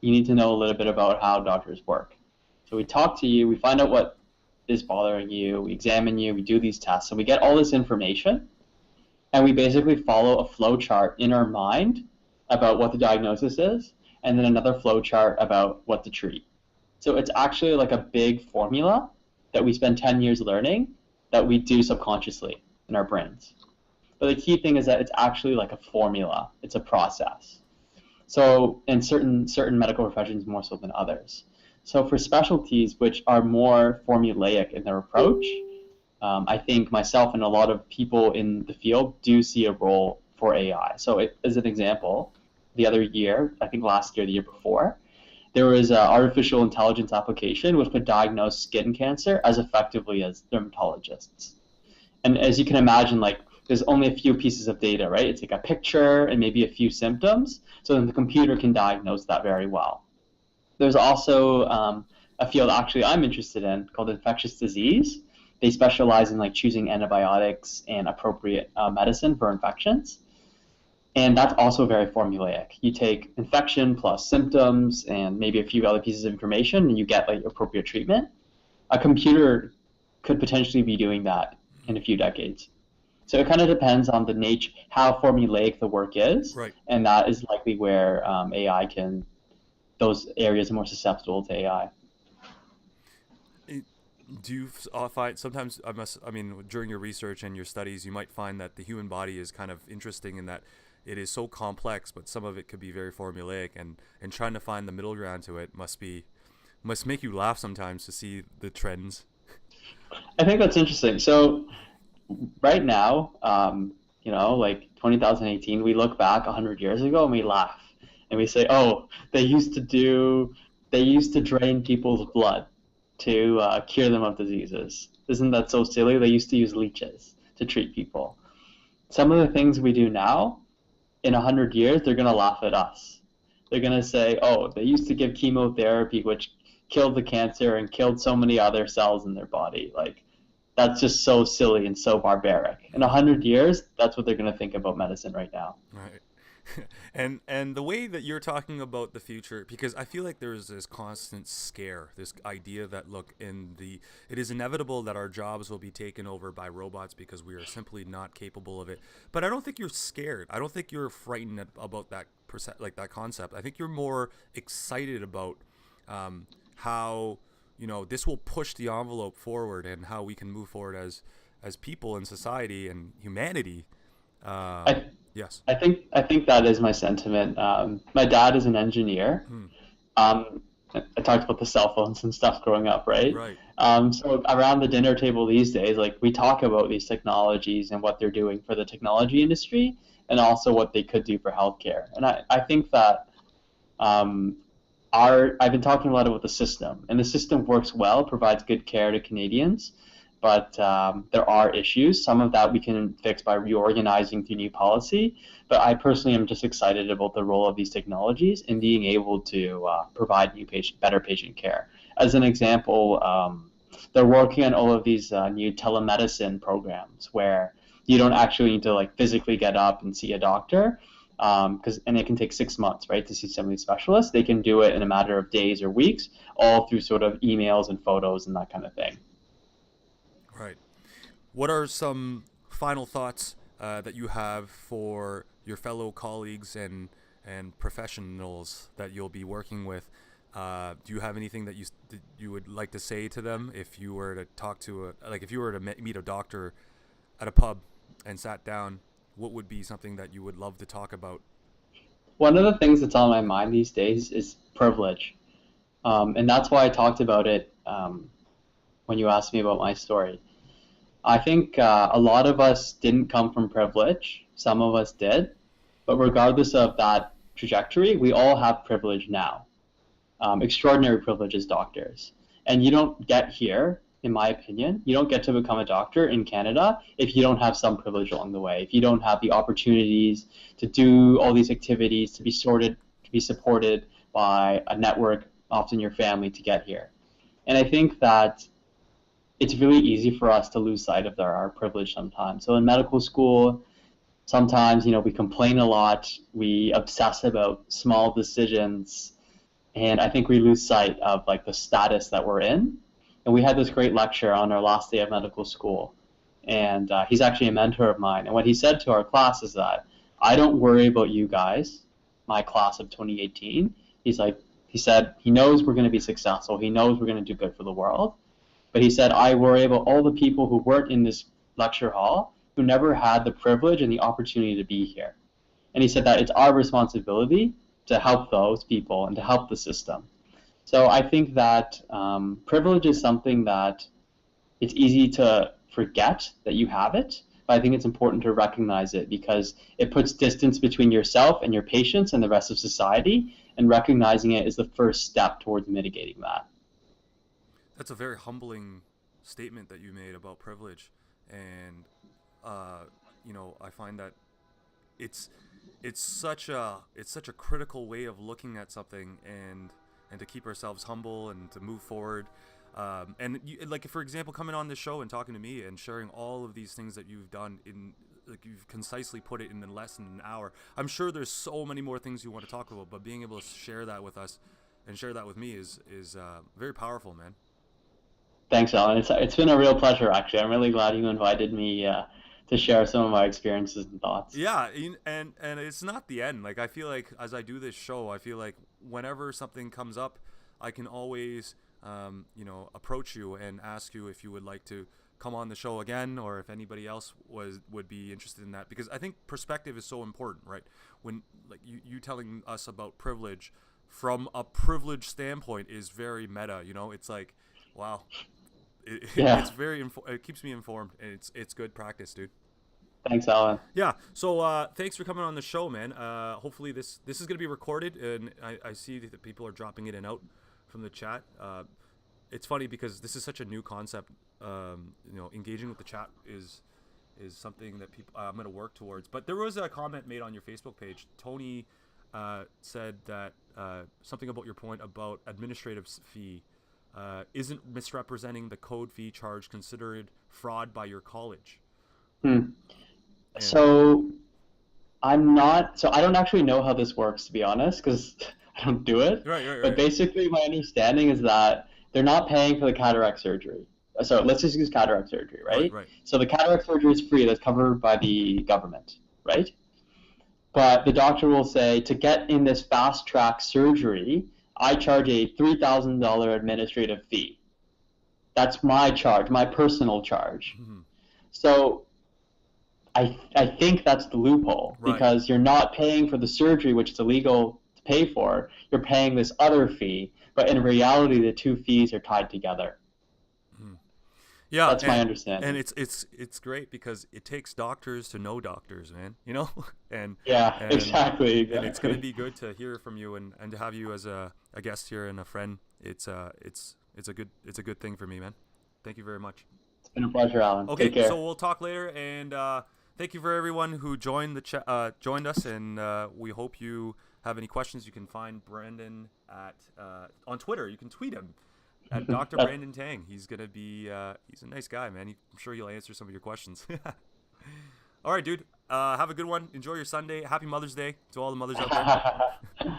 you need to know a little bit about how doctors work. So we talk to you, we find out what is bothering you, we examine you, we do these tests, and we get all this information, and we basically follow a flow chart in our mind about what the diagnosis is, and then another flow chart about what to treat. So it's actually like a big formula that we spend 10 years learning that we do subconsciously in our brains. But the key thing is that it's actually like a formula. It's a process. So in certain medical professions more so than others. So for specialties which are more formulaic in their approach, I think myself and a lot of people in the field do see a role for AI. So as an example, the other year, I think last year, the year before, there was an artificial intelligence application which could diagnose skin cancer as effectively as dermatologists. And as you can imagine, like, there's only a few pieces of data, right? It's like a picture and maybe a few symptoms, so then the computer can diagnose that very well. There's also a field actually I'm interested in called infectious disease. They specialize in like choosing antibiotics and appropriate medicine for infections. And that's also very formulaic. You take infection plus symptoms and maybe a few other pieces of information, and you get like appropriate treatment. A computer could potentially be doing that in a few decades. So it kind of depends on the nature, how formulaic the work is, Right. and that is likely where AI can, those areas are more susceptible to AI. It, do you find sometimes, I mean, during your research and your studies, you might find that the human body is kind of interesting in that it is so complex, but some of it could be very formulaic, and trying to find the middle ground to it must make you laugh sometimes to see the trends. I think that's interesting. So right now, like 2018, we look back 100 years ago and we laugh and we say, "Oh, they used to drain people's blood to cure them of diseases. Isn't that so silly? They used to use leeches to treat people." Some of the things we do now, in 100 years, they're gonna laugh at us. They're gonna say, "Oh, they used to give chemotherapy, which killed the cancer and killed so many other cells in their body." Like, that's just so silly and so barbaric. In 100 years, that's what they're going to think about medicine right now. Right. And the way that you're talking about the future, because I feel like there's this constant scare, this idea that, look, it is inevitable that our jobs will be taken over by robots because we are simply not capable of it. But I don't think you're scared. I don't think you're frightened about that like that concept. I think you're more excited about how this will push the envelope forward and how we can move forward as people in society and humanity. I Yes. I think that is my sentiment. My dad is an engineer. Hmm. Um, I talked about the cell phones and stuff growing up, right? Right. So around the dinner table these days, like we talk about these technologies and what they're doing for the technology industry, and also what they could do for healthcare. And I think that um, I've been talking a lot about the system, and the system works well, provides good care to Canadians, but there are issues. Some of that we can fix by reorganizing through new policy. But I personally am just excited about the role of these technologies in being able to provide better patient care. As an example, they're working on all of these new telemedicine programs where you don't actually need to like physically get up and see a doctor, and it can take 6 months, right, to see some of these specialists. They can do it in a matter of days or weeks, all through sort of emails and photos and that kind of thing. Right. What are some final thoughts that you have for your fellow colleagues and professionals that you'll be working with? Do you have anything that you would like to say to them if you were to talk to if you were to meet a doctor at a pub and sat down? What would be something that you would love to talk about? One of the things that's on my mind these days is privilege. And that's why I talked about it when you asked me about my story. I think a lot of us didn't come from privilege. Some of us did. But regardless of that trajectory, we all have privilege now, extraordinary privilege as doctors. And you don't get here, in my opinion, you don't get to become a doctor in Canada if you don't have some privilege along the way, if you don't have the opportunities to do all these activities, to be supported by a network, often your family, to get here. And I think that it's really easy for us to lose sight of our privilege sometimes. So in medical school, sometimes we complain a lot, we obsess about small decisions, and I think we lose sight of like the status that we're in. And we had this great lecture on our last day of medical school, and he's actually a mentor of mine. And what he said to our class is that I don't worry about you guys, my class of 2018. He said he knows we're going to be successful. He knows we're going to do good for the world. But he said, I worry about all the people who weren't in this lecture hall, who never had the privilege and the opportunity to be here. And he said that it's our responsibility to help those people and to help the system. So I think that privilege is something that it's easy to forget that you have it, but I think it's important to recognize it because it puts distance between yourself and your patients and the rest of society, and recognizing it is the first step towards mitigating that. That's a very humbling statement that you made about privilege, and I find that it's it's such a critical way of looking at something, and to keep ourselves humble and to move forward. And like, for example, coming on this show and talking to me and sharing all of these things that you've done in, like, you've concisely put it in less than an hour. I'm sure there's so many more things you want to talk about, but being able to share that with us and share that with me is very powerful, man. Thanks, Alan. It's been a real pleasure, actually. I'm really glad you invited me to share some of my experiences and thoughts. Yeah, and it's not the end. Like, I feel like as I do this show, I feel like whenever something comes up, I can always approach you and ask you if you would like to come on the show again, or if anybody else would be interested in that, because I think perspective is so important, right? When, like, you telling us about privilege from a privileged standpoint is very meta. It's like, wow, Yeah. it's very it keeps me informed, and it's good practice, dude. Thanks, Alan. Yeah. So thanks for coming on the show, man. Hopefully this is gonna be recorded, and I see that people are dropping in and out from the chat. It's funny because this is such a new concept. Engaging with the chat is something that people I'm gonna work towards. But there was a comment made on your Facebook page. Tony said that something about your point about administrative fee isn't misrepresenting the code fee charge considered fraud by your college. Hmm. And So I'm not. So I don't actually know how this works, to be honest, because I don't do it. right, right, But right, basically, my understanding is that they're not paying for the cataract surgery. So let's just use cataract surgery, right, right? right. So the cataract surgery is free. That's covered by the government, right? But the doctor will say, to get in this fast track surgery, I charge a $3,000 administrative fee. That's my charge, my personal charge. Mhm. So I think that's the loophole, Right. because you're not paying for the surgery, which is illegal to pay for. You're paying this other fee, but in reality, the two fees are tied together. Mhm. Yeah, That's my and understanding. it's great because it takes doctors to know doctors, man. You know, and Yeah, and exactly, and it's gonna exactly. be good to hear from you and to have you as a guest here and a friend. It's a good thing for me, man. Thank you very much. It's been a pleasure, Alan. Okay, Take so care. we'll talk later, and thank you for everyone who joined us, and we hope you have any questions. You can find Brandon at on Twitter. You can tweet him at Dr. That's Brandon Tang. He's gonna be he's a nice guy, man. I'm sure he'll answer some of your questions. All right, dude. Have a good one. Enjoy your Sunday. Happy Mother's Day to all the mothers out there. Okay, man.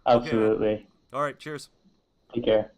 absolutely. All right. Cheers. Take care.